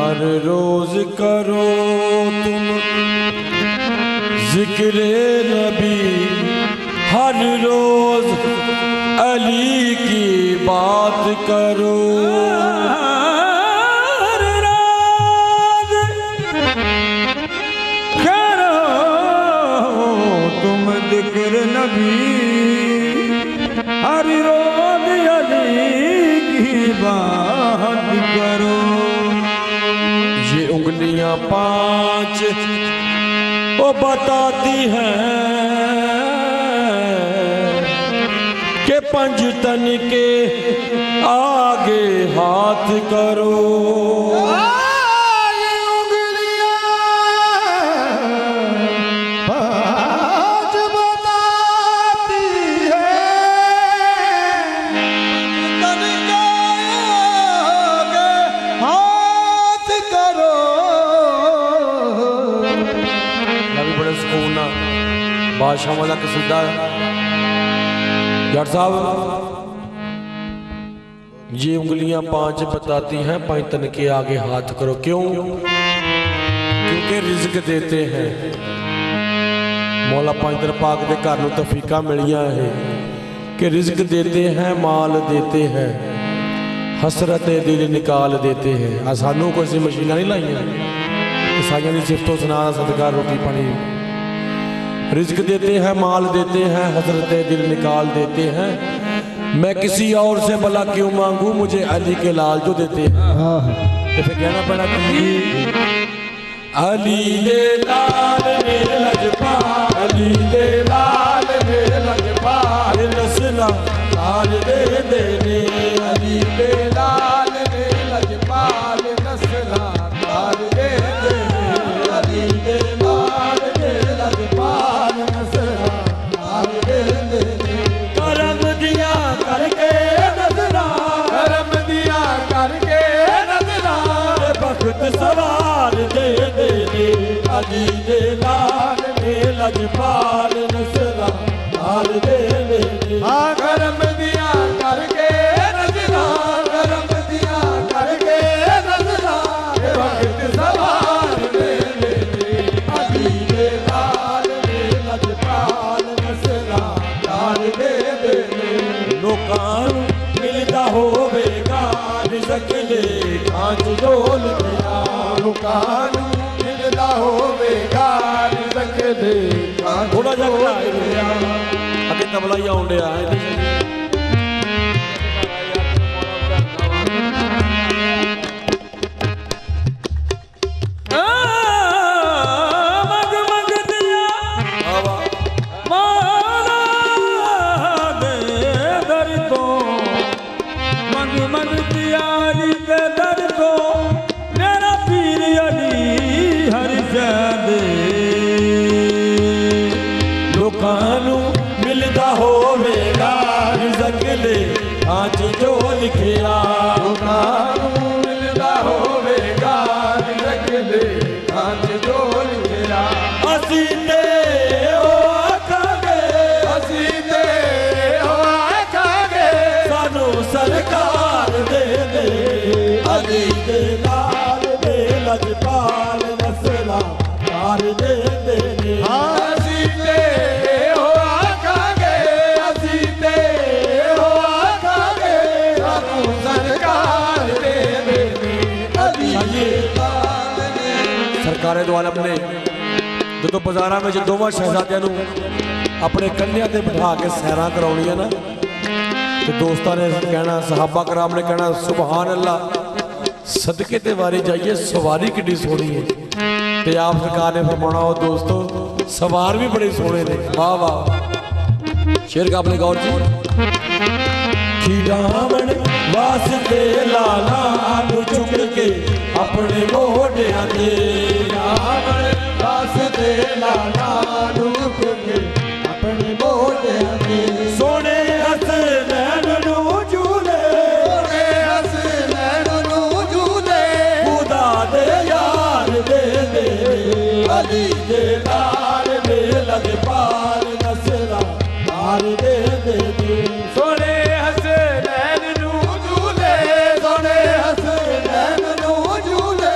हर रोज करो तुम जिक्र नबी, हर रोज अली की बात करो। हर रोज करो तुम जिक्र नबी, हर रोज अली की बात करो। ये उंगलियां पांच वो बताती हैं कि पंजतन के आगे हाथ करो। ये उंगलियां पांच बताती हैं, पंजतन के आगे हाथ करो। बड़े सुकून ना बादशाह वाला कसीदा यार साहब। ये उंगलियां पांच बताती हैं पंजतन के आगे हाथ करो। क्यों? क्योंकि रिज़्क देते हैं मौला पंजतन पाक के घर नूं तफीका मिलियां है कि रिज़्क देते हैं, माल देते हैं, हसरत दिल निकाल देते हैं। सानू कोई मशीना नहीं लाइया, ईसाइयों की सिफतो सुना सदका रोटी पानी। रिज़्क देते हैं, माल देते हैं, हसरत दिल निकाल देते हैं। मैं किसी और से भला क्यों मांगू, मुझे अली के लाल जो देते हैं। तो फिर कहना पड़ा कि अली दे लाल मेरे लजपाल, अली दे लाल मेरे लजपाल, नस्ला लाल दे देने। अली दे लाल मेरे लजपाल, नस्ला लाल दे देने। अली दे लाल मेरे लजपाल, नस्ला लाल दे देने। करम दिया करके नजरा, करम दिया करके नजरा, बख्त सवार दे देने। अली दे लाल मेरे लजपाल, नस्ला लाल दे देने। करम दिया करके नजरा, करम दिया करके नजरा, बख्त सवार दे देने। अली दे लाल मेरे लजपाल, नस्ला लाल दे देने। लोकां नूं मिलदा होवेगा रिज़्क ले कांच डोल गया। लोकां नूं मिलदा होवेगा रिज़्क ले कांच थोड़ा जिहा गया। अगे तबला ही आउण डिया मग मग दिया माला दे दर तो, मग मग दियारी के दर तो, मेरा पीर अली हर दे। लोकां नूं मिलदा होवेगा रिज़्क ले कांच जो लिखिया। लोकां नूं मिलदा होवेगा रिज़्क ले कांच जो लिखिया। असीं ते ओ आखांगे, असीं ते ओ आखांगे, सानू सरकार दे दे। अली दे लाल दे लजपाल, नस्ला लाल दे देने। असीं ते ओ आखांगे, असीं ते ओ आखांगे, सानू सरकार दे देने। अली दे लाल दे। सरकारे दो आलम ने जो बाजारां में दोवां शहजादियां नूं अपने कंधे ते बिठा के सैरां कराउणियां ना, तो दोस्तां ने कहना, सहाबा कराम ने कहना सुबहान अल्लाह, सदके ते वारी जाइए, सवारी किड्डी सोहनी है। ते आप सरकार ने फरमाना हो दोस्तों सवार भी बड़े सोहने ने। वाह वाह। शेर का अपने गौर जी। खिड़ावन वास्ते लाला नूं चुक के अपने मोढ़ियां ते, खिड़ावन वास्ते लाला नूं चुक के अपने मोढ़ियां ते। सोने हसनैन नूं झूले, सोने हसनैन नूं झूले, खुदा दे यार दे दे। अली दे लाल मेरे लजपाल, नस्ला लाल दे दे। सोने हसनैन नूं झूले, सोने हसनैन नूं झूले,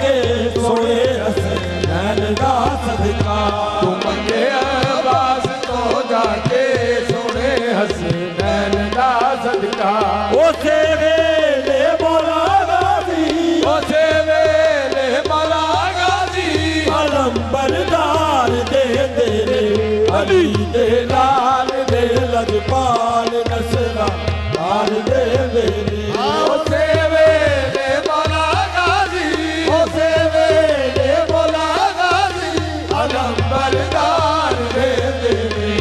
ਕੇ ਸੋਹਣੇ ਹਸਨੈਨ ਦਾ ਸਦਕਾ ਤੂੰ ਮੰਗੇ ਅਰਬਾਸ ਤੋਂ ਜਾ ਕੇ ਸੋਹਣੇ ਹਸਨੈਨ ਦਾ ਸਦਕਾ ਉਸੇ ਵੇਲੇ ਮੌਲਾ ਗਾਜ਼ੀ ਉਸੇ ਵੇਲੇ ਮੌਲਾ ਗਾਜ਼ੀ ਅਲੰਬਰਦਾਰ ਦੇ ਤੇਰੇ ਅਲੀ ਦੇ ਲਾਲ ਦੇ ਲਜਪਾਲ ਨਸਲਾਂ ਲਾਲ ਦੇ ਵੇਲੇ ਉਸੇ ਵੇਲੇ ਮੌਲਾ ਗਾਜ਼ੀ ਉਸੇ ਵੇਲੇ ਮੌਲਾ ਗਾਜ਼ੀ ਅਲੰਬਰਦਾਰ ਦੇ ਤੇਰੇ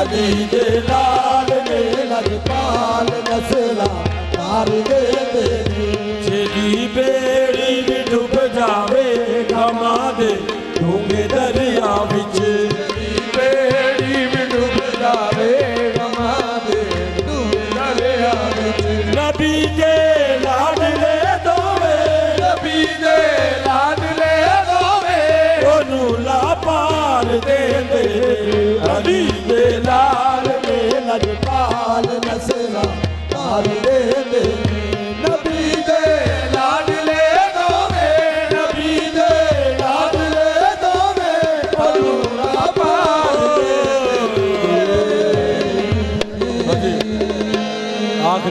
ਅਲੀ ਦੇ ਲਾਲ ਦੇ ਲਜਪਾਲ ਨਸਲਾਂ ਲਾਲ ਦੇ ਵੇਲੇ ਜਿਹਦੀ ਬੇੜੀ ਵੀ ਡੁੱਬ ਜਾਵੇ ਗਮਾਂ ਦੇ ਡੂੰਘੇ ਦਰਿਆ ਵਿੱਚ ਬੇੜੀ ਵੀ ਡੁੱਬ ਜਾਵੇ ਗਮਾਂ ਦੇ ਡੂੰਘੇ ਦਰਿਆ ਵਿੱਚ ਨਬੀ ਦੇ ਲਾਡਲੇ ਦੋਵੇਂ ਨਬੀ ਦੇ ਲਾਡਲੇ ਦੋਵੇਂ ਉਹਨੂੰ ਲਾ ਪਾਰ ਦੇ ਦੇ ਅਲੀ ਦੇ ਲਾਲ ਦੇ ਲਜਪਾਲ ਨਸਲਾਂ ਪਾਰ ਦੇ